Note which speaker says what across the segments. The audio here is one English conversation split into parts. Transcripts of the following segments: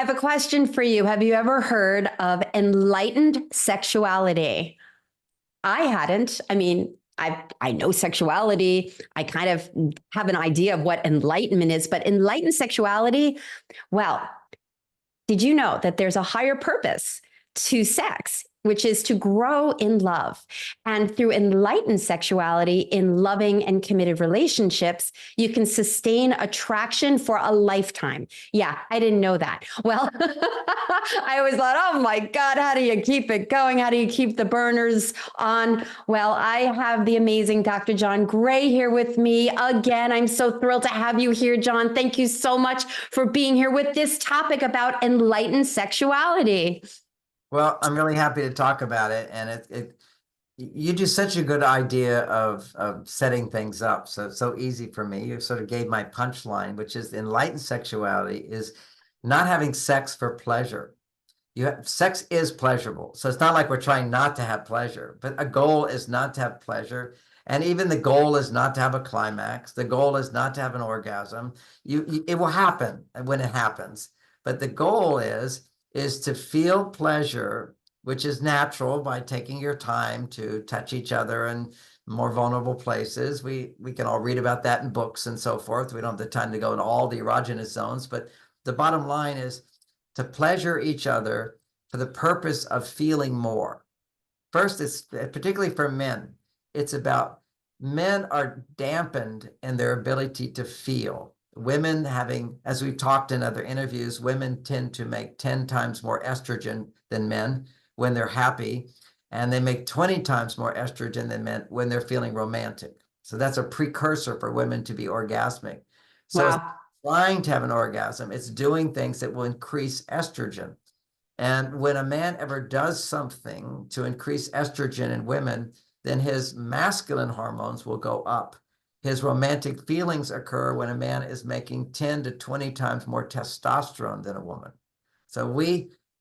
Speaker 1: have a question for you. Have you ever heard of enlightened sexuality? I hadn't. I mean, I know sexuality. I kind of have an idea of what enlightenment is, but enlightened sexuality, well, did you know that there's a higher purpose to sex, which is to grow in love? And through enlightened sexuality in loving and committed relationships, you can sustain attraction for a lifetime. Yeah, I didn't know that. Well, I always thought, oh my God, how do you keep it going? How do you keep the burners on? Well, I have the amazing Dr. John Gray here with me again. I'm so thrilled to have you here, John. Thank you so much for being here with this topic about enlightened sexuality.
Speaker 2: Well, I'm really happy to talk about it, and you do such a good idea of setting things up. So it's so easy for me. You sort of gave my punchline, which is enlightened sexuality is not having sex for pleasure. Sex is pleasurable. So it's not like we're trying not to have pleasure, but a goal is not to have pleasure. And even the goal is not to have a climax. The goal is not to have an orgasm. It will happen when it happens. But the goal is to feel pleasure, which is natural by taking your time to touch each other in more vulnerable places. We can all read about that in books and so forth. We don't have the time to go into all the erogenous zones, but the bottom line is to pleasure each other for the purpose of feeling more. First, it's particularly for men, it's about men are dampened in their ability to feel. Women having, as we've talked in other interviews, women tend to make 10 times more estrogen than men when they're happy, and they make 20 times more estrogen than men when they're feeling romantic. So that's a precursor for women to be orgasmic. So wow. It's trying to have an orgasm, it's doing things that will increase estrogen. And when a man ever does something to increase estrogen in women, then his masculine hormones will go up. His romantic feelings occur when a man is making 10 to 20 times more testosterone than a woman. So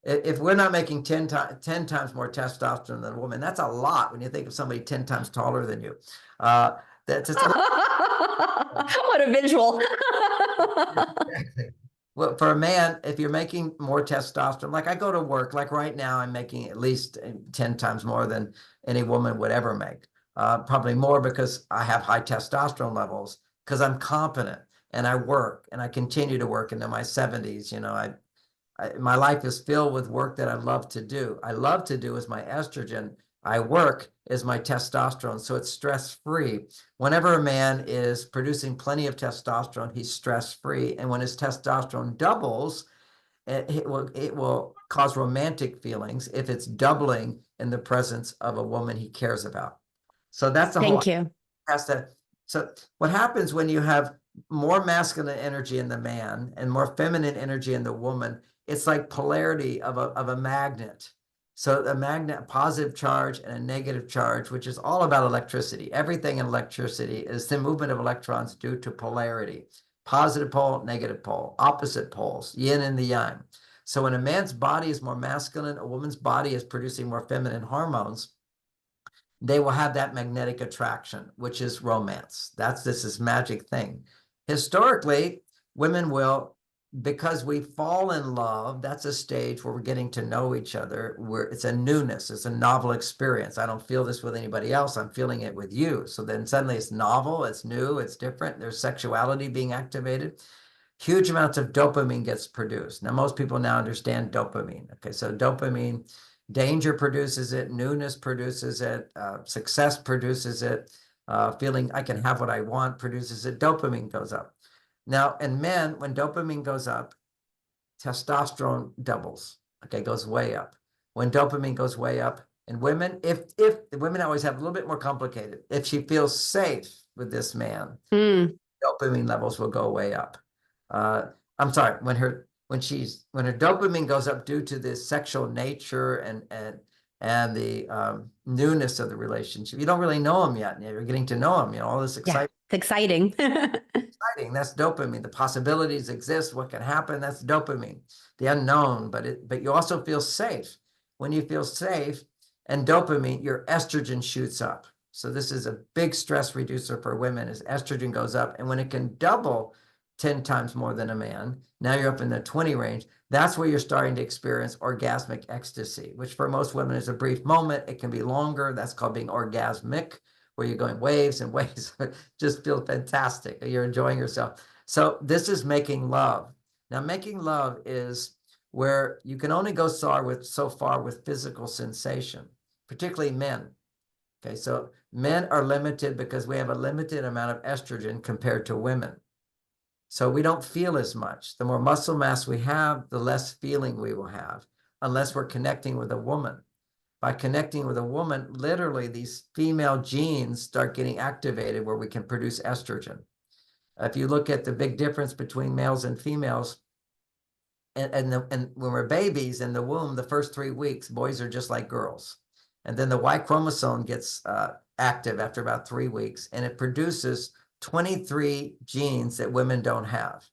Speaker 2: if we're not making 10 times more testosterone than a woman, that's a lot when you think of somebody 10 times taller than you. That's just a lot.
Speaker 1: What a visual.
Speaker 2: Well, for a man, if you're making more testosterone, like I go to work, like right now, I'm making at least 10 times more than any woman would ever make. Probably more because I have high testosterone levels, because I'm competent and I work and I continue to work into my 70s. You know, my life is filled with work that I love to do. I love to do is my estrogen. I work is my testosterone, so it's stress-free. Whenever a man is producing plenty of testosterone, he's stress-free. And when his testosterone doubles, it will cause romantic feelings if it's doubling in the presence of a woman he cares about. So that's the whole.
Speaker 1: Thank you.
Speaker 2: So what happens when you have more masculine energy in the man and more feminine energy in the woman, it's like polarity of a magnet. So a magnet, a positive charge and a negative charge, which is all about electricity. Everything in electricity is the movement of electrons due to polarity. Positive pole, negative pole, opposite poles, yin and the yang. So when a man's body is more masculine, a woman's body is producing more feminine hormones, they will have that magnetic attraction, which is romance. This is magic thing. Historically, women will, because we fall in love, that's a stage where we're getting to know each other, where it's a newness, it's a novel experience. I don't feel this with anybody else, I'm feeling it with you. So then suddenly it's novel, it's new, it's different, there's sexuality being activated. Huge amounts of dopamine gets produced. Now, most people now understand dopamine. Okay, so dopamine, danger produces it, newness produces it, success produces it, feeling I can have what I want produces it, dopamine goes up. Now, in men, when dopamine goes up, testosterone doubles, okay, goes way up. When dopamine goes way up, in women, if the women always have a little bit more complicated, if she feels safe with this man, dopamine levels will go way up. I'm sorry, when her dopamine goes up due to the sexual nature and the newness of the relationship, you don't really know him yet. You're getting to know him. You know, all this excitement.
Speaker 1: Yeah, it's exciting.
Speaker 2: Exciting. That's dopamine. The possibilities exist. What can happen? That's dopamine. The unknown, but you also feel safe. When you feel safe and dopamine, your estrogen shoots up. So this is a big stress reducer for women. As estrogen goes up, and when it can double 10 times more than a man. Now you're up in the 20 range. That's where you're starting to experience orgasmic ecstasy, which for most women is a brief moment. It can be longer. That's called being orgasmic, where you're going waves and waves. Just feel fantastic. You're enjoying yourself. So this is making love. Now, making love is where you can only go so far with physical sensation, particularly men. Okay, so men are limited because we have a limited amount of estrogen compared to women. So we don't feel as much. The more muscle mass we have, the less feeling we will have, unless we're connecting with a woman. By connecting with a woman, literally these female genes start getting activated where we can produce estrogen. If you look at the big difference between males and females, and when we're babies in the womb, the first 3 weeks, boys are just like girls. And then the Y chromosome gets active after about 3 weeks, and it produces 23 genes that women don't have.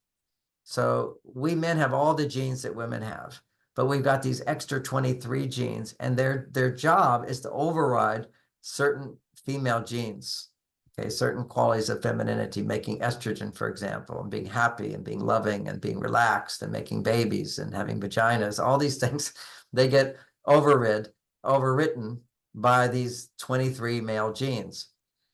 Speaker 2: So we men have all the genes that women have, but we've got these extra 23 genes, and their job is to override certain female genes. Okay, certain qualities of femininity, making estrogen, for example, and being happy and being loving and being relaxed and making babies and having vaginas, all these things, they get overwritten by these 23 male genes.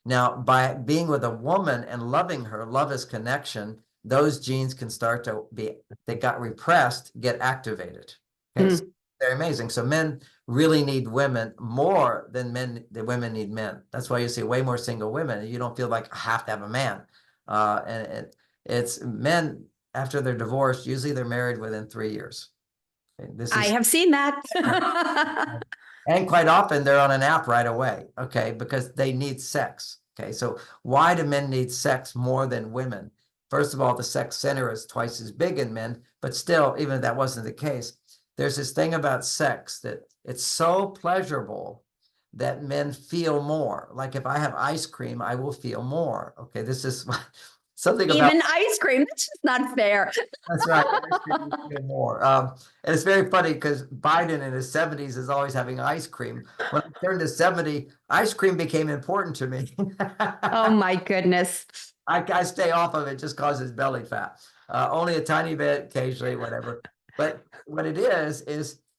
Speaker 2: Now, by being with a woman and loving her, love is connection, those genes can start to be, that got repressed, get activated. Okay, so they're amazing. So men really need women more than women need men. That's why you see way more single women. You don't feel like I have to have a man. And it's men after they're divorced, usually they're married within 3 years. Okay,
Speaker 1: I have seen that.
Speaker 2: and quite often they're on an app right away, okay, because they need sex. Okay, so why do men need sex more than women? First of all, the sex center is twice as big in men, but still, even if that wasn't the case, there's this thing about sex that it's so pleasurable that men feel more. Like if I have ice cream, I will feel more. Okay, this is something about
Speaker 1: even ice cream. That's just not fair.
Speaker 2: that's right. Ice cream you feel more. And it's very funny because Biden in his 70s is always having ice cream. When I turned to 70, ice cream became important to me.
Speaker 1: Oh my goodness.
Speaker 2: I stay off of it just causes belly fat. Only a tiny bit, occasionally, whatever. But what it is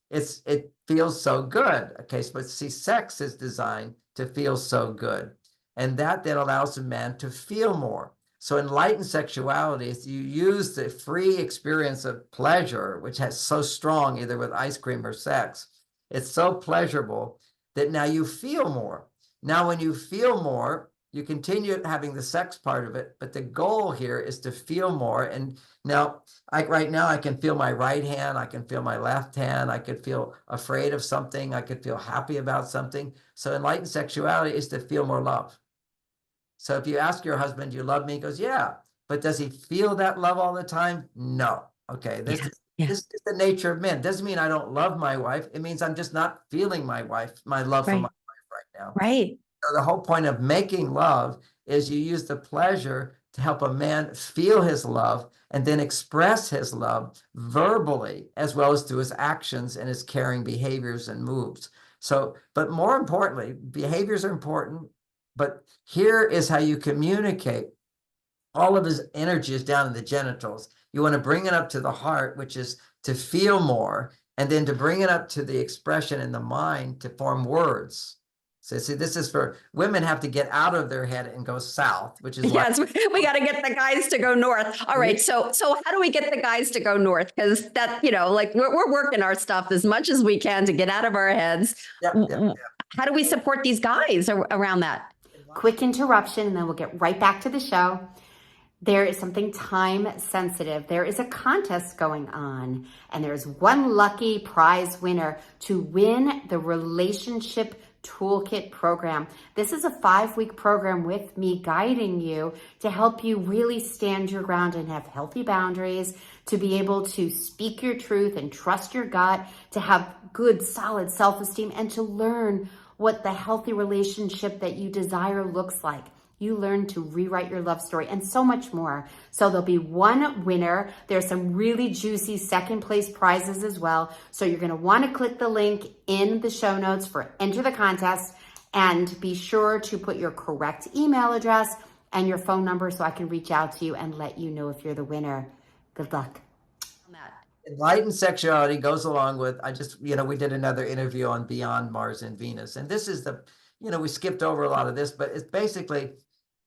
Speaker 2: it feels so good. Okay, but see, sex is designed to feel so good. And that then allows a man to feel more. So enlightened sexuality is you use the free experience of pleasure, which has so strong either with ice cream or sex. It's so pleasurable that now you feel more. Now, when you feel more, you continue having the sex part of it, but the goal here is to feel more. And now, right now, I can feel my right hand, I can feel my left hand, I could feel afraid of something, I could feel happy about something. So enlightened sexuality is to feel more love. So if you ask your husband, do you love me? He goes, yeah. But does he feel that love all the time? No. Okay, this is the nature of men. Doesn't mean I don't love my wife. It means I'm just not feeling my love for my wife right now.
Speaker 1: Right.
Speaker 2: So the whole point of making love is you use the pleasure to help a man feel his love and then express his love verbally as well as through his actions and his caring behaviors and moves. So, but more importantly, behaviors are important, but here is how you communicate. All of his energy is down in the genitals. You want to bring it up to the heart, which is to feel more, and then to bring it up to the expression in the mind to form words. So see, this is for women have to get out of their head and go south, which is
Speaker 1: yes, we got to get the guys to go north. All right. So how do we get the guys to go north? Because that, like we're working our stuff as much as we can to get out of our heads. How do we support these guys around that?
Speaker 3: Quick interruption, and then we'll get right back to the show. There is something time sensitive. There is a contest going on, and there's one lucky prize winner to win the Relationship Toolkit program. This is a 5-week program with me guiding you to help you really stand your ground and have healthy boundaries, to be able to speak your truth and trust your gut, to have good, solid self-esteem, and to learn what the healthy relationship that you desire looks like. You learn to rewrite your love story and so much more. So there'll be one winner. There's some really juicy second place prizes as well. So you're going to want to click the link in the show notes for enter the contest, and be sure to put your correct email address and your phone number so I can reach out to you and let you know if you're the winner. Good luck.
Speaker 2: Enlightened Sexuality goes along with, we did another interview on Beyond Mars and Venus. And this is we skipped over a lot of this, but it's basically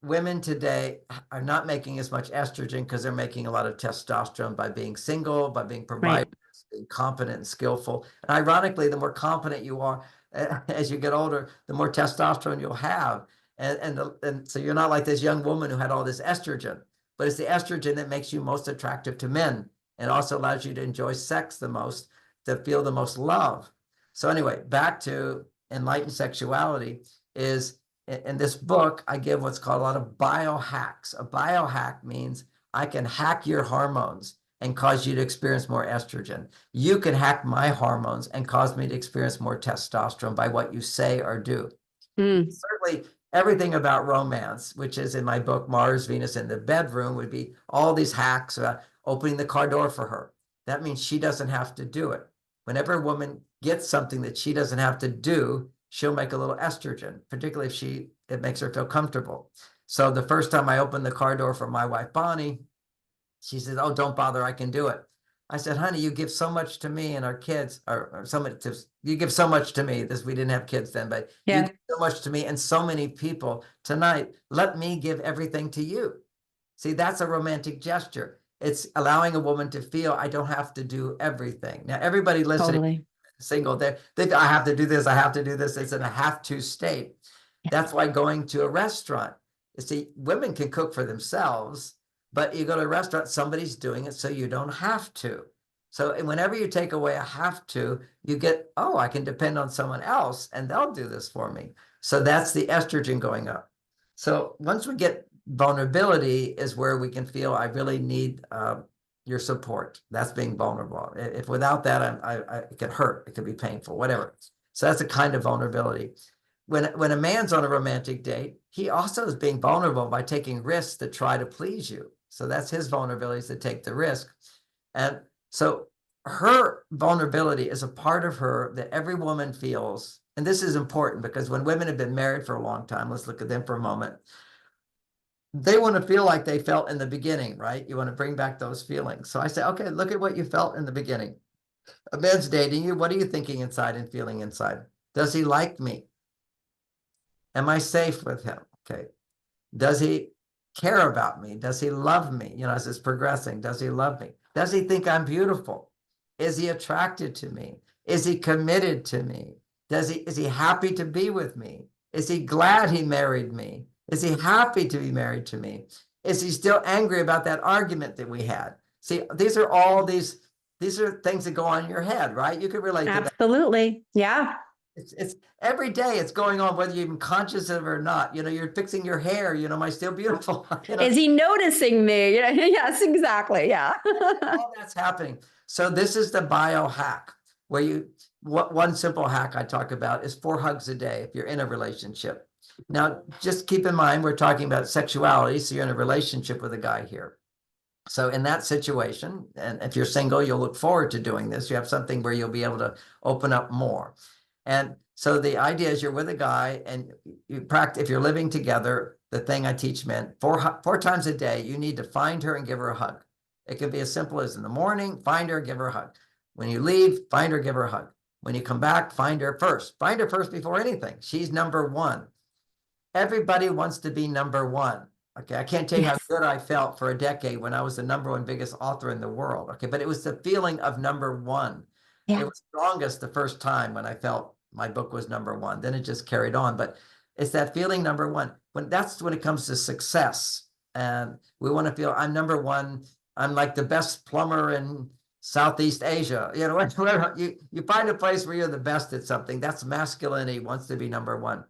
Speaker 2: women today are not making as much estrogen because they're making a lot of testosterone by being single, by being providers, being competent and skillful. And ironically, the more competent you are as you get older, the more testosterone you'll have. And so you're not like this young woman who had all this estrogen, but it's the estrogen that makes you most attractive to men and also allows you to enjoy sex the most, to feel the most love. So anyway, back to Enlightened Sexuality is, in this book, I give what's called a lot of biohacks. A biohack means I can hack your hormones and cause you to experience more estrogen. You can hack my hormones and cause me to experience more testosterone by what you say or do. Certainly, everything about romance, which is in my book, Mars, Venus in the Bedroom, would be all these hacks about opening the car door for her. That means she doesn't have to do it. Whenever a woman gets something that she doesn't have to do, she'll make a little estrogen, particularly if it makes her feel comfortable. So the first time I opened the car door for my wife, Bonnie, she said, "Oh, don't bother, I can do it." I said, "Honey, you give so much to me and our kids, or so much you give so much to me." We didn't have kids then, but you give so much to me and so many people tonight. Let me give everything to you. See, that's a romantic gesture. It's allowing a woman to feel I don't have to do everything. Now, everybody listening, single, they I have to do this, I have to do this. It's in a have to state. That's why going to a restaurant, you see, women can cook for themselves, but you go to a restaurant, somebody's doing it, so you don't have to. So whenever you take away a have to, you get, oh, I can depend on someone else and they'll do this for me. So that's the estrogen going up. So once we get vulnerability is where we can feel I really need your support. That's being vulnerable. If without that, it could hurt. It could be painful, whatever. So that's a kind of vulnerability. When a man's on a romantic date, he also is being vulnerable by taking risks to try to please you. So that's his vulnerability, is to take the risk. And so her vulnerability is a part of her that every woman feels. And this is important because when women have been married for a long time, let's look at them for a moment. They want to feel like they felt in the beginning, right? You want to bring back those feelings. So I say, okay, look at what you felt in the beginning. A man's dating you. What are you thinking inside and feeling inside? Does he like me? Am I safe with him? Okay. Does he care about me? Does he love me? As it's progressing, does he love me? Does he think I'm beautiful? Is he attracted to me? Is he committed to me? Is he happy to be with me? Is he glad he married me? Is he happy to be married to me? Is he still angry about that argument that we had? See, these are things that go on in your head, right? You can relate to that.
Speaker 1: Absolutely. Yeah.
Speaker 2: It's every day it's going on, whether you're even conscious of it or not. You're fixing your hair. Am I still beautiful?
Speaker 1: Is he noticing me? Yes, exactly. Yeah.
Speaker 2: All that's happening. So this is the biohack where one simple hack I talk about is 4 hugs a day if you're in a relationship. Now, just keep in mind, we're talking about sexuality. So you're in a relationship with a guy here. So in that situation, and if you're single, you'll look forward to doing this. You have something where you'll be able to open up more. And so the idea is you're with a guy and you practice, if you're living together, the thing I teach men, 4 times a day, you need to find her and give her a hug. It can be as simple as in the morning, find her, give her a hug. When you leave, find her, give her a hug. When you come back, find her first. Find her first before anything. She's number one. Everybody wants to be number one. Okay, I can't tell you how good I felt for a decade when I was the number 1 biggest author in the world. Okay, but it was the feeling of number one. It was strongest the first time when I felt my book was number 1. Then it just carried on. But it's that feeling number 1. That's when it comes to success. And we want to feel I'm number 1. I'm like the best plumber in Southeast Asia. You find a place where you're the best at something. That's masculinity, wants to be number 1.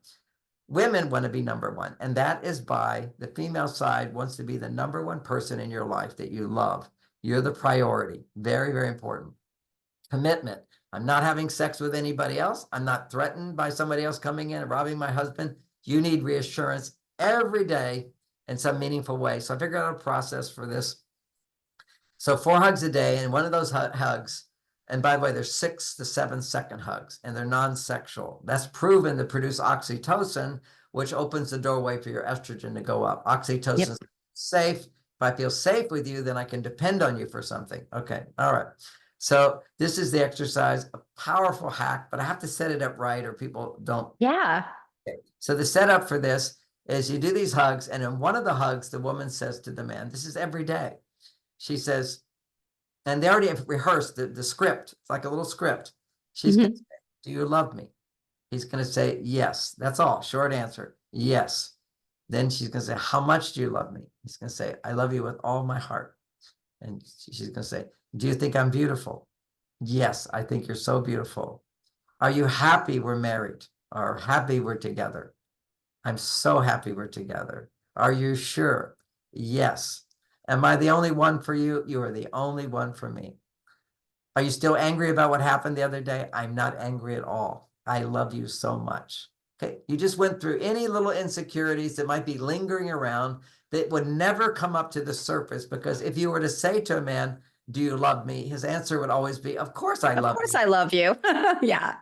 Speaker 2: Women want to be number 1. And that is by the female side wants to be the number 1 person in your life that you love. You're the priority. Very, very important. Commitment. I'm not having sex with anybody else. I'm not threatened by somebody else coming in and robbing my husband. You need reassurance every day in some meaningful way. So I figured out a process for this. So 4 hugs a day, and one of those hugs, and by the way, there's 6 to 7 second hugs, and they're non-sexual. That's proven to produce oxytocin, which opens the doorway for your estrogen to go up. Oxytocin
Speaker 1: Yep.
Speaker 2: is safe. If I feel safe with you, then I can depend on you for something. Okay. All right. So this is the exercise, a powerful hack, but I have to set it up right or people don't.
Speaker 1: Yeah.
Speaker 2: Okay. So the setup for this is you do these hugs, and in one of the hugs, the woman says to the man, this is every day. She says, and they already have rehearsed the script. It's like a little script. She's going to say, do you love me? He's going to say, yes. That's all. Short answer. Yes. Then she's going to say, how much do you love me? He's going to say, I love you with all my heart. And she's going to say, do you think I'm beautiful? Yes, I think you're so beautiful. Are you happy we're married or happy we're together? I'm so happy we're together. Are you sure? Yes. Am I the only one for you? You are the only one for me. Are you still angry about what happened the other day? I'm not angry at all. I love you so much. Okay. You just went through any little insecurities that might be lingering around that would never come up to the surface, because if you were to say to a man, do you love me? His answer would always be, of course I love you.
Speaker 1: Of course I love you. Yeah.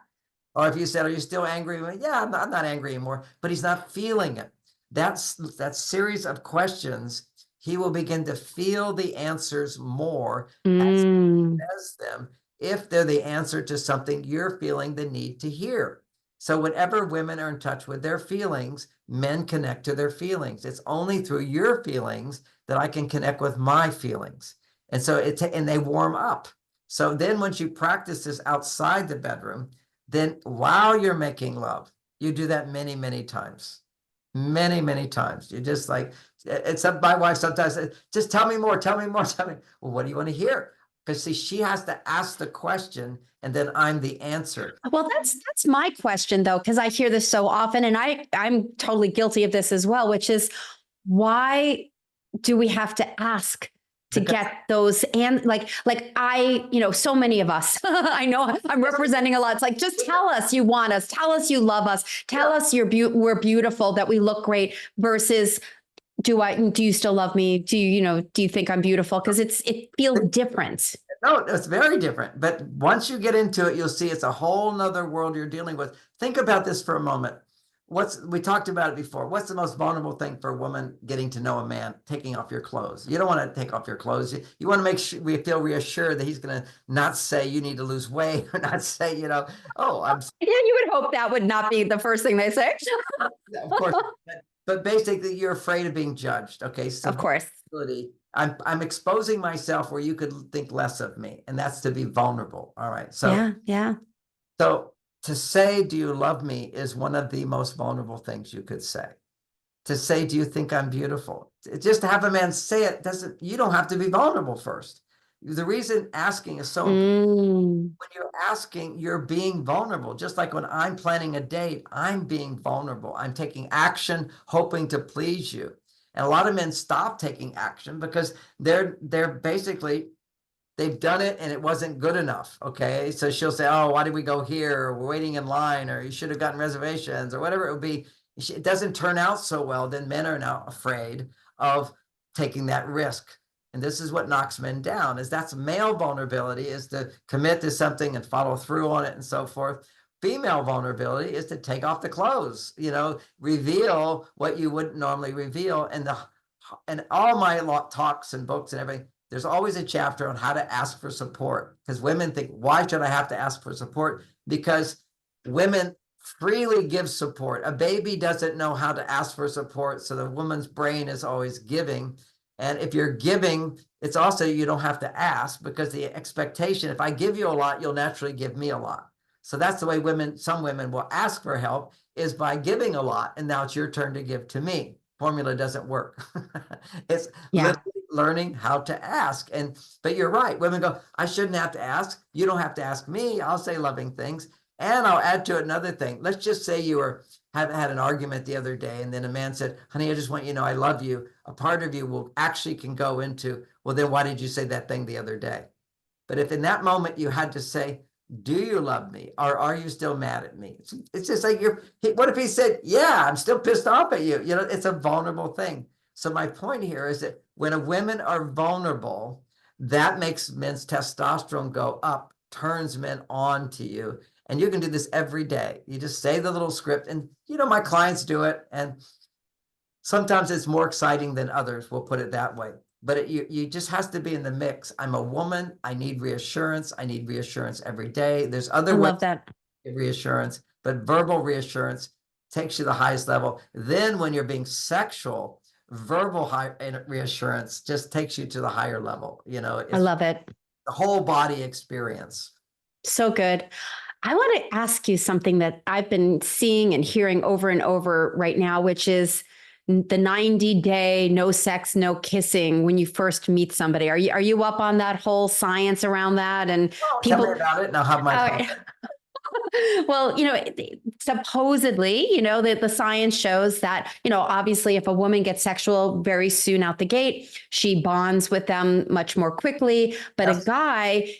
Speaker 2: Or if you said, are you still angry? Well, yeah, I'm not angry anymore, but he's not feeling it. That's that series of questions. He will begin to feel the answers more as he says them, if they're the answer to something you're feeling the need to hear. So whenever women are in touch with their feelings, men connect to their feelings. It's only through your feelings that I can connect with my feelings. And so and they warm up. So then once you practice this outside the bedroom, then while you're making love, you do that many, many times. Many, many times. You just like, it's up. My wife sometimes says, just tell me more, tell me more, tell me. Well, what do you want to hear? Because see, she has to ask the question and then I'm the answer.
Speaker 1: Well, that's my question though, because I hear this so often, and I'm totally guilty of this as well, which is, why do we have to ask to get those? And like I, so many of us, I know I'm representing a lot. It's like, just tell us you want us, tell us you love us, tell us we're beautiful, that we look great, versus do you still love me? Do you think I'm beautiful? Because it feels different.
Speaker 2: No, it's very different. But once you get into it, you'll see it's a whole nother world you're dealing with. Think about this for a moment. We talked about it before. What's the most vulnerable thing for a woman getting to know a man? Taking off your clothes. You don't want to take off your clothes. You want to make sure we feel reassured that he's going to not say you need to lose weight, or not say, oh, I'm.
Speaker 1: Yeah, you would hope that would not be the first thing they say.
Speaker 2: Of course. But basically, you're afraid of being judged. Okay. So
Speaker 1: of course.
Speaker 2: I'm exposing myself where you could think less of me. And that's to be vulnerable. All right. So,
Speaker 1: yeah.
Speaker 2: So to say, do you love me, is one of the most vulnerable things you could say. To say, do you think I'm beautiful? Just to have a man say it you don't have to be vulnerable first. The reason asking is so important. When you're asking, you're being vulnerable. Just like when I'm planning a date, I'm being vulnerable. I'm taking action, hoping to please you. And a lot of men stop taking action because they're basically, they've done it and it wasn't good enough. Okay. So she'll say, oh, why did we go here? Or we're waiting in line, or you should have gotten reservations, or whatever it would be. It doesn't turn out so well. Then men are now afraid of taking that risk. And this is what knocks men down, is that's male vulnerability, is to commit to something and follow through on it and so forth. Female vulnerability is to take off the clothes, reveal what you wouldn't normally reveal. And all my talks and books and everything, there's always a chapter on how to ask for support, because women think, why should I have to ask for support? Because women freely give support. A baby doesn't know how to ask for support. So the woman's brain is always giving. And if you're giving, it's also, you don't have to ask, because the expectation, if I give you a lot, you'll naturally give me a lot. So that's the way some women will ask for help, is by giving a lot. And now it's your turn to give to me. Formula doesn't work. It's literally learning how to ask. But you're right. Women go, I shouldn't have to ask. You don't have to ask me. I'll say loving things. And I'll add to it another thing. Let's just say you had an argument the other day, and then a man said, honey, I just want you to know I love you. A part of you can go into, well, then why did you say that thing the other day? But if in that moment you had to say, do you love me? Or are you still mad at me? It's just like, what if he said, yeah, I'm still pissed off at you? It's a vulnerable thing. So my point here is that when women are vulnerable, that makes men's testosterone go up, turns men on to you. And you can do this every day. You just say the little script, and my clients do it. And sometimes it's more exciting than others, we'll put it that way. But you just has to be in the mix. I'm a woman. I need reassurance. I need reassurance every day. There's other
Speaker 1: I
Speaker 2: ways
Speaker 1: love that.
Speaker 2: of reassurance, but verbal reassurance takes you to the highest level. Then when you're being sexual, verbal reassurance just takes you to the higher level.
Speaker 1: I
Speaker 2: It's
Speaker 1: love it.
Speaker 2: the whole body experience.
Speaker 1: So good. I want to ask you something that I've been seeing and hearing over and over right now, which is the 90-day no sex, no kissing when you first meet somebody. Are you up on that whole science around that? And
Speaker 2: Tell me
Speaker 1: people
Speaker 2: about it, and I'll have my comment.
Speaker 1: well, supposedly, the science shows that, obviously if a woman gets sexual very soon out the gate, she bonds with them much more quickly. But
Speaker 2: Yes.
Speaker 1: a guy,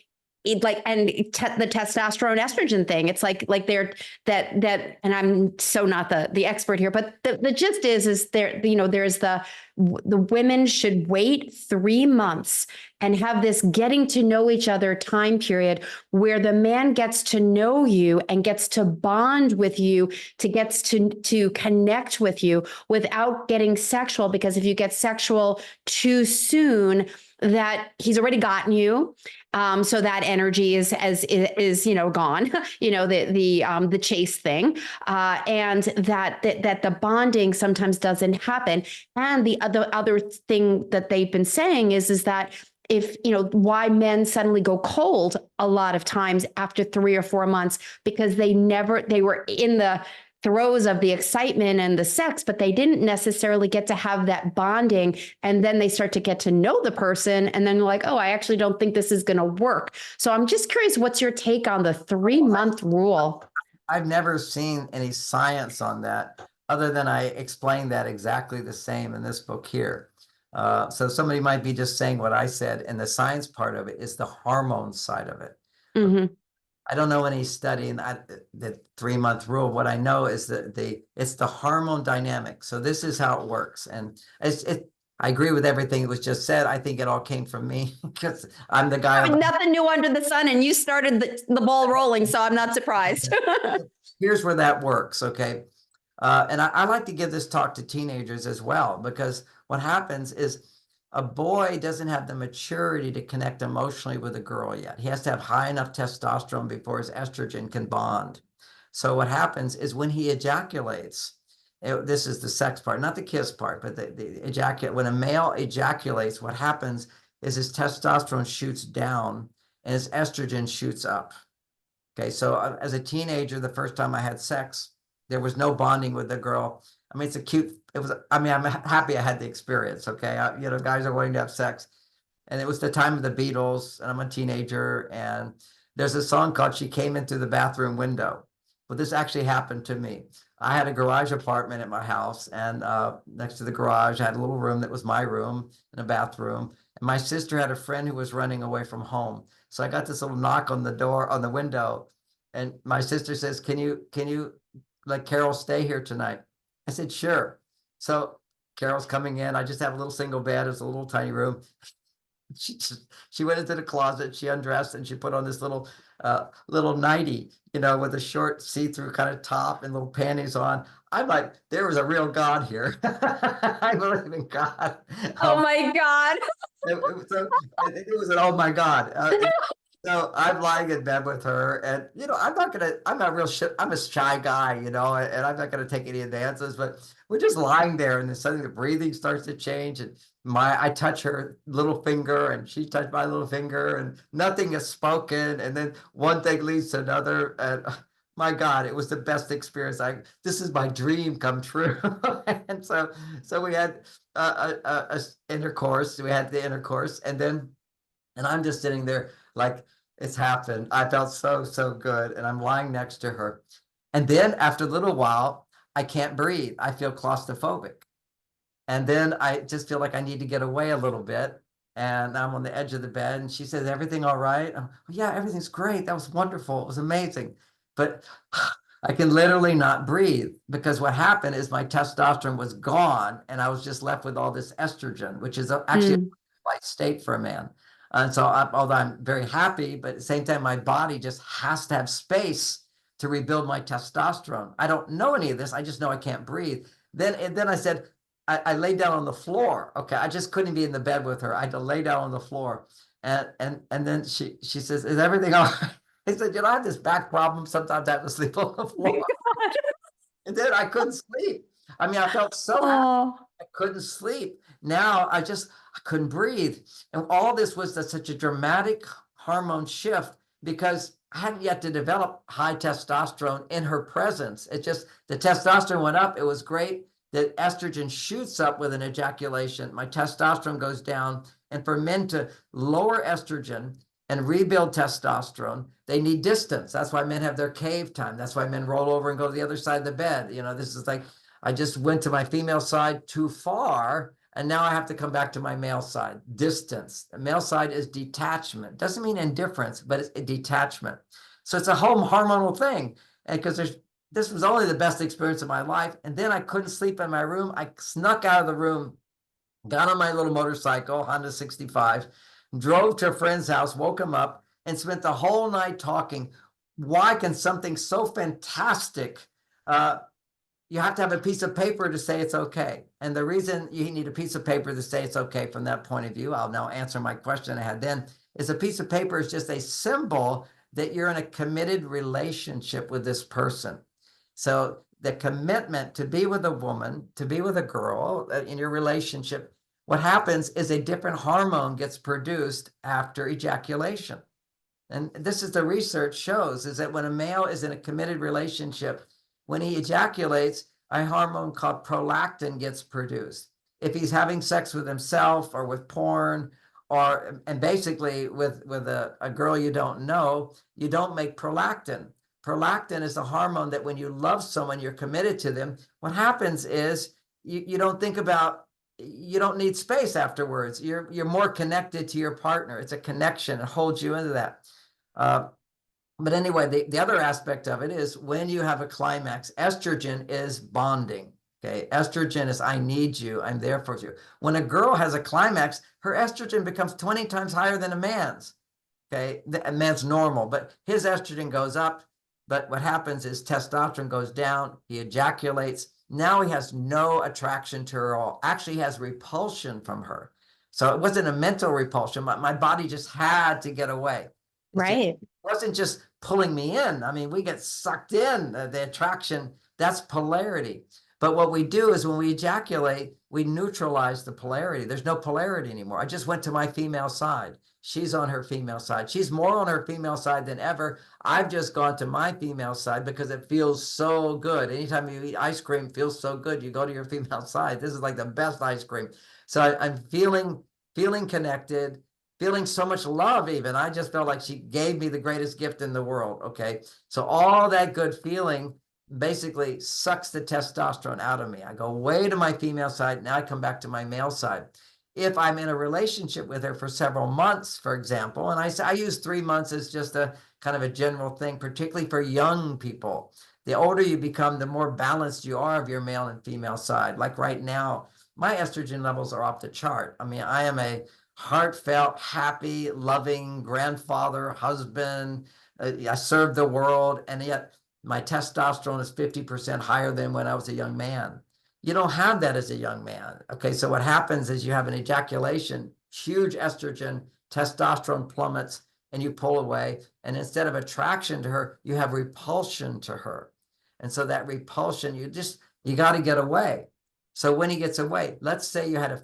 Speaker 1: the testosterone estrogen thing, it's like they're that, and I'm so not the expert here, but the gist is there, there's the women should wait 3 months and have this getting to know each other time period where the man gets to know you and gets to bond with you, gets to connect with you without getting sexual. Because if you get sexual too soon, that he's already gotten you. So that energy is gone, the chase thing. And that the bonding sometimes doesn't happen. And the other thing that they've been saying is that if, why men suddenly go cold a lot of times after 3 or 4 months, because they were in the throes of the excitement and the sex, but they didn't necessarily get to have that bonding. And then they start to get to know the person. And then they're like, oh, I actually don't think this is going to work. So I'm just curious, what's your take on the 3-month rule?
Speaker 2: I've never seen any science on that, other than I explained that exactly the same in this book here. So somebody might be just saying what I said, and the science part of it is the hormone side of it.
Speaker 1: Mm-hmm.
Speaker 2: I don't know any study in the 3-month rule. What I know is that it's the hormone dynamic. So this is how it works. And I agree with everything that was just said. I think it all came from me because I'm the guy.
Speaker 1: Nothing new under the sun, and you started the ball rolling, so I'm not surprised.
Speaker 2: Here's where that works, okay? And I like to give this talk to teenagers as well, because what happens is a boy doesn't have the maturity to connect emotionally with a girl yet. He has to have high enough testosterone before his estrogen can bond. So what happens is when he ejaculates, this is the sex part, not the kiss part, but the ejaculate. When a male ejaculates, what happens is his testosterone shoots down and his estrogen shoots up. Okay, so as a teenager, the first time I had sex, there was no bonding with the girl. I mean, I'm happy I had the experience. Okay. Guys are wanting to have sex, and it was the time of the Beatles, and I'm a teenager, and there's a song called "She Came In Through the Bathroom Window." Well, this actually happened to me. I had a garage apartment at my house, and next to the garage, I had a little room that was my room and a bathroom. And my sister had a friend who was running away from home. So I got this little knock on the door, on the window, and my sister says, can you let Carol stay here tonight? I said, sure. So Carol's coming in. I just have a little single bed. It's a little tiny room. She went into the closet, she undressed, and she put on this little nightie, with a short see-through kind of top and little panties on. I'm like, there was a real God here. I believe in God.
Speaker 1: Oh my God.
Speaker 2: It was an oh my God. So I'm lying in bed with her, and I'm a shy guy, and I'm not gonna take any advances, but we're just lying there, and then suddenly the breathing starts to change, and I touch her little finger, and she touched my little finger, and nothing is spoken, and then one thing leads to another, and my God, it was the best experience. This is my dream come true. And so we had a intercourse. We had the intercourse, and I'm just sitting there like, it's happened. I felt so good. And I'm lying next to her. And then after a little while, I can't breathe. I feel claustrophobic. And then I just feel like I need to get away a little bit. And I'm on the edge of the bed. And she says, everything all right? Yeah, everything's great. That was wonderful. It was amazing. But I can literally not breathe, because what happened is my testosterone was gone, and I was just left with all this estrogen, which is actually a light state for a man. And so although I'm very happy, but at the same time, my body just has to have space to rebuild my testosterone. I don't know any of this. I just know I can't breathe. Then I said, I laid down on the floor. Okay, I just couldn't be in the bed with her. I had to lay down on the floor. And then she says, "Is everything all right?" I said, "I have this back problem. Sometimes I have to sleep on the floor." And then I couldn't sleep. I mean, I felt so happy.
Speaker 1: Oh,
Speaker 2: I couldn't sleep. Now I couldn't breathe. And all this was such a dramatic hormone shift because I hadn't yet to develop high testosterone in her presence. It just, the testosterone went up. It was great. The estrogen shoots up with an ejaculation. My testosterone goes down. And for men to lower estrogen and rebuild testosterone, they need distance. That's why men have their cave time. That's why men roll over and go to the other side of the bed. You know, this is like, I just went to my female side too far, and now I have to come back to my male side. Distance. The male side is detachment. Doesn't mean indifference, but it's a detachment. So it's a whole hormonal thing. And because this was only the best experience of my life. And then I couldn't sleep in my room. I snuck out of the room, got on my little motorcycle, Honda 65, drove to a friend's house, woke him up, and spent the whole night talking. Why can something so fantastic, you have to have a piece of paper to say it's okay. And the reason you need a piece of paper to say it's okay from that point of view, I'll now answer my question I had then, is a piece of paper is just a symbol that you're in a committed relationship with this person. So the commitment to be with a woman, to be with a girl in your relationship, what happens is a different hormone gets produced after ejaculation. And this is the research shows, is that when a male is in a committed relationship, when he ejaculates, a hormone called prolactin gets produced. If he's having sex with himself or with porn, and basically with a girl you don't know, you don't make prolactin. Prolactin is the hormone that when you love someone, you're committed to them. What happens is you don't think about, you don't need space afterwards. You're more connected to your partner. It's a connection. It holds you into that. But anyway, the other aspect of it is when you have a climax, estrogen is bonding. Okay, estrogen is I need you, I'm there for you. When a girl has a climax, her estrogen becomes 20 times higher than a man's. Okay, a man's normal, but his estrogen goes up. But what happens is testosterone goes down, he ejaculates. Now he has no attraction to her at all. Actually, he has repulsion from her. So it wasn't a mental repulsion. My body just had to get away.
Speaker 1: right.
Speaker 2: It wasn't just pulling me in. I mean, we get sucked in, the attraction, that's polarity. But what we do is when we ejaculate, we neutralize the polarity. There's no polarity anymore. I just went to my female side. She's on her female side. She's more on her female side than ever. I've just gone to my female side because it feels so good. Anytime you eat ice cream, it feels so good. You go to your female side. This is like the best ice cream. So I'm feeling connected, feeling so much love even. I just felt like she gave me the greatest gift in the world, okay? So all that good feeling basically sucks the testosterone out of me. I go way to my female side, now I come back to my male side. If I'm in a relationship with her for several months, for example, and I use 3 months as just a kind of a general thing, particularly for young people. The older you become, the more balanced you are of your male and female side. Like right now, my estrogen levels are off the chart. I mean, I am a heartfelt, happy, loving grandfather, husband. I serve the world, and yet my testosterone is 50% higher than when I was a young man. You don't have that as a young man. Okay, so what happens is you have an ejaculation, huge estrogen, testosterone plummets, and you pull away. And instead of attraction to her, you have repulsion to her. And so that repulsion, you got to get away. So when he gets away, let's say you had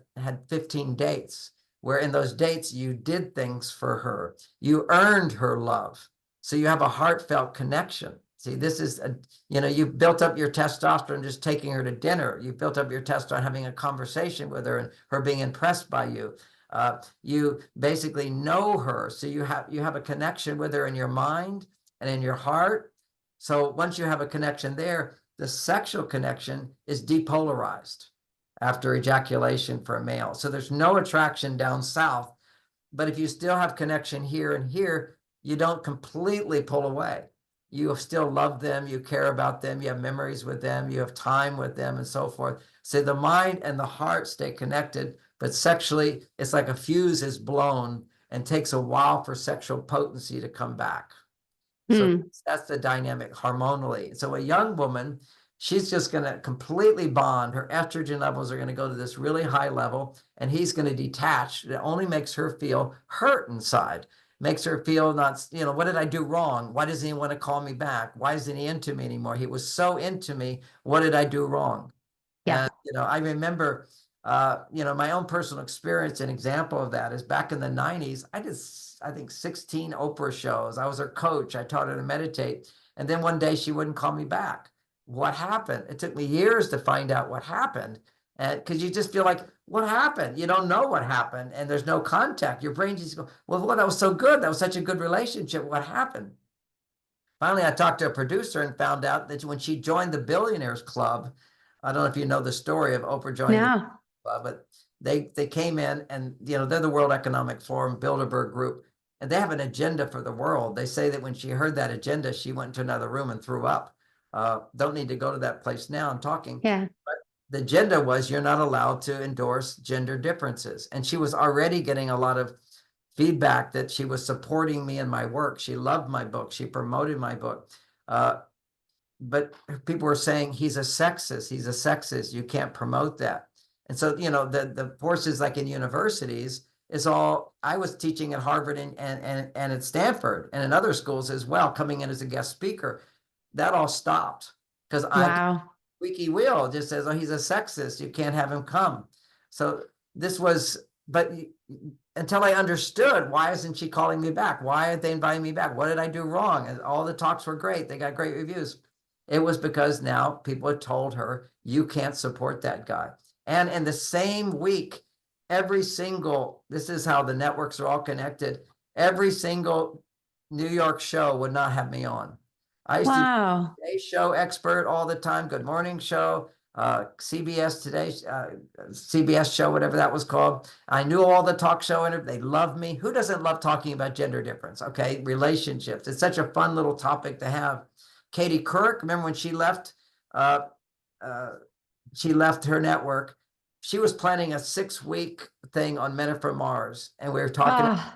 Speaker 2: 15 dates, where in those dates you did things for her. You earned her love. So you have a heartfelt connection. See, this is, you built up your testosterone just taking her to dinner. You built up your testosterone having a conversation with her and her being impressed by you. You basically know her. So you have a connection with her in your mind and in your heart. So once you have a connection there, the sexual connection is depolarized after ejaculation for a male. So there's no attraction down south. But if you still have connection here and here, you don't completely pull away. You still love them, you care about them, you have memories with them, you have time with them, and so forth. So the mind and the heart stay connected, but sexually, it's like a fuse is blown and takes a while for sexual potency to come back. So
Speaker 1: Hmm.
Speaker 2: that's the dynamic hormonally. So a young woman, she's just going to completely bond. Her estrogen levels are going to go to this really high level, and he's going to detach. It only makes her feel hurt inside, makes her feel not, what did I do wrong? Why doesn't he want to call me back? Why isn't he into me anymore? He was so into me. What did I do wrong?
Speaker 1: Yeah.
Speaker 2: And, I remember, my own personal experience. An example of that is back in the 90s, I did, I think, 16 Oprah shows. I was her coach. I taught her to meditate. And then one day she wouldn't call me back. What happened? It took me years to find out what happened. And because you just feel like, what happened? You don't know what happened. And there's no contact. Your brain just goes, well, that was so good. That was such a good relationship. What happened? Finally, I talked to a producer and found out that when she joined the Billionaires Club, I don't know if you know the story of Oprah joining the
Speaker 1: Yeah.
Speaker 2: club, but they came in and, they're the World Economic Forum, Bilderberg Group, and they have an agenda for the world. They say that when she heard that agenda, she went into another room and threw up. Don't need to go to that place now. I'm talking.
Speaker 1: Yeah.
Speaker 2: But the agenda was you're not allowed to endorse gender differences. And she was already getting a lot of feedback that she was supporting me in my work. She loved my book. She promoted my book. But people were saying, he's a sexist. He's a sexist. You can't promote that. And so, the forces like in universities is all, I was teaching at Harvard and at Stanford and in other schools as well, coming in as a guest speaker. That all stopped because
Speaker 1: Wow.
Speaker 2: squeaky wheel just says, oh, he's a sexist. You can't have him come. So this was, but until I understood, why isn't she calling me back? Why aren't they inviting me back? What did I do wrong? And all the talks were great. They got great reviews. It was because now people had told her, you can't support that guy. And in the same week, this is how the networks are all connected. Every single New York show would not have me on. I used to
Speaker 1: Wow.
Speaker 2: be a show expert all the time. Good Morning Show, CBS Today, CBS show, whatever that was called. I knew all the talk show interviews. They loved me. Who doesn't love talking about gender difference? Okay, relationships. It's such a fun little topic to have. Katie Couric, remember when she left her network? She was planning a 6-week thing on Men Are From Mars, and we were talking,
Speaker 1: Oh,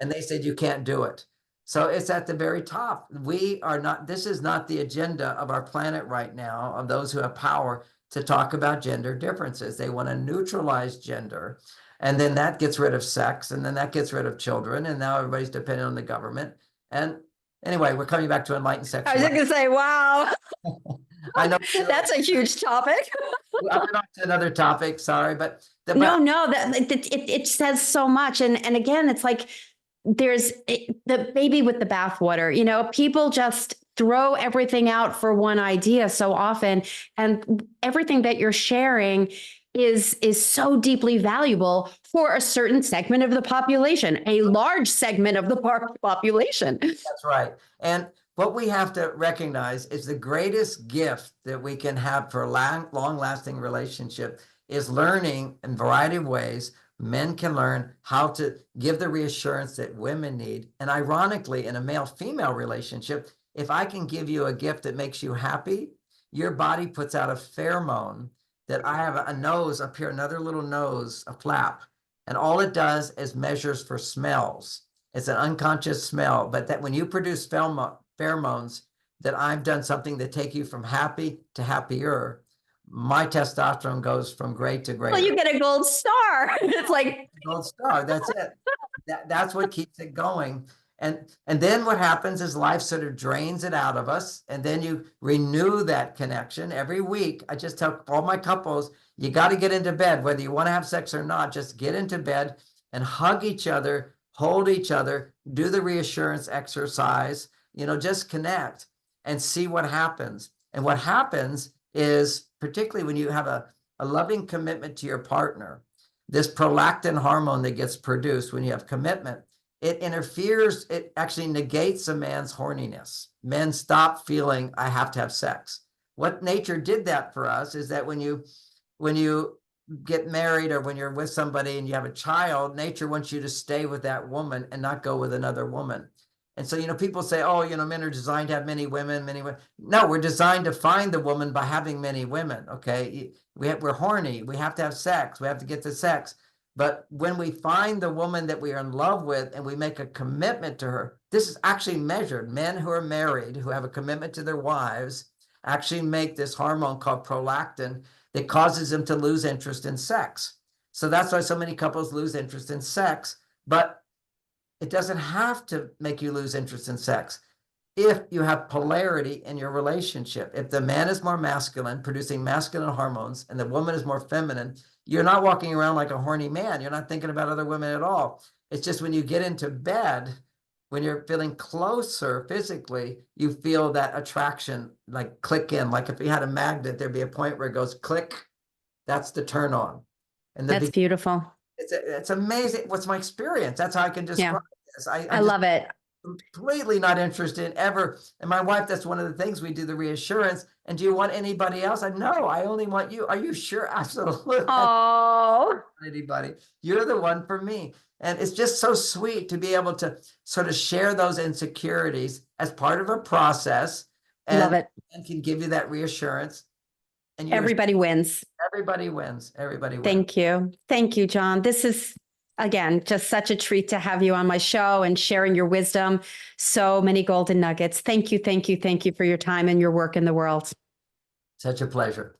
Speaker 2: and they said you can't do it. So it's at the very top. This is not the agenda of our planet right now, of those who have power to talk about gender differences. They want to neutralize gender, and then that gets rid of sex, and then that gets rid of children, and now everybody's dependent on the government. And anyway, we're coming back to enlightened
Speaker 1: I was
Speaker 2: sexuality.
Speaker 1: just gonna say, wow,
Speaker 2: I know
Speaker 1: that's a huge topic.
Speaker 2: I went on to another topic. Sorry, but
Speaker 1: No, it says so much, and again, it's like there's the baby with the bathwater. People just throw everything out for one idea so often, and everything that you're sharing is so deeply valuable for a certain segment of the population, a large segment of the population.
Speaker 2: That's right. And what we have to recognize is the greatest gift that we can have for a long-lasting relationship is learning in a variety of ways. Men can learn how to give the reassurance that women need. And ironically, in a male-female relationship, if I can give you a gift that makes you happy, your body puts out a pheromone that I have a nose up here, another little nose, a flap. And all it does is measures for smells. It's an unconscious smell, but that when you produce pheromones, that I've done something that take you from happy to happier, my testosterone goes from great to greater.
Speaker 1: Well, you get a gold star. It's like
Speaker 2: gold star. That's it. That's what keeps it going. And then what happens is life sort of drains it out of us, and then you renew that connection every week. I just tell all my couples, you got to get into bed, whether you want to have sex or not. Just get into bed and hug each other, hold each other, do the reassurance exercise. Just connect and see what happens. And what happens is, particularly when you have a loving commitment to your partner, this prolactin hormone that gets produced when you have commitment, it interferes, it actually negates a man's horniness. Men stop feeling, I have to have sex. What nature did that for us is that when you get married or when you're with somebody and you have a child, nature wants you to stay with that woman and not go with another woman. And so, people say, oh, men are designed to have many women. No, we're designed to find the woman by having many women, okay? We're horny. We have to have sex. We have to get to sex. But when we find the woman that we are in love with and we make a commitment to her, this is actually measured. Men who are married, who have a commitment to their wives, actually make this hormone called prolactin that causes them to lose interest in sex. So that's why so many couples lose interest in sex, but it doesn't have to make you lose interest in sex. If you have polarity in your relationship, if the man is more masculine, producing masculine hormones, and the woman is more feminine, you're not walking around like a horny man. You're not thinking about other women at all. It's just when you get into bed, when you're feeling closer physically, you feel that attraction like click in. Like if you had a magnet, there'd be a point where it goes click. That's the turn on. And
Speaker 1: That's beautiful.
Speaker 2: it's amazing. What's my experience? That's how I can describe this.
Speaker 1: I love it.
Speaker 2: Completely not interested ever. And my wife, that's one of the things we do, the reassurance. And do you want anybody else? No, I only want you. Are you sure? Absolutely.
Speaker 1: Oh,
Speaker 2: Anybody. You're the one for me. And it's just so sweet to be able to sort of share those insecurities as part of a process. And,
Speaker 1: love it.
Speaker 2: and can give you that reassurance. And
Speaker 1: Everybody wins.
Speaker 2: everybody wins. Everybody wins.
Speaker 1: Thank you. Thank you, John. This is, again, just such a treat to have you on my show and sharing your wisdom. So many golden nuggets. Thank you. Thank you. Thank you for your time and your work in the world.
Speaker 2: Such a pleasure.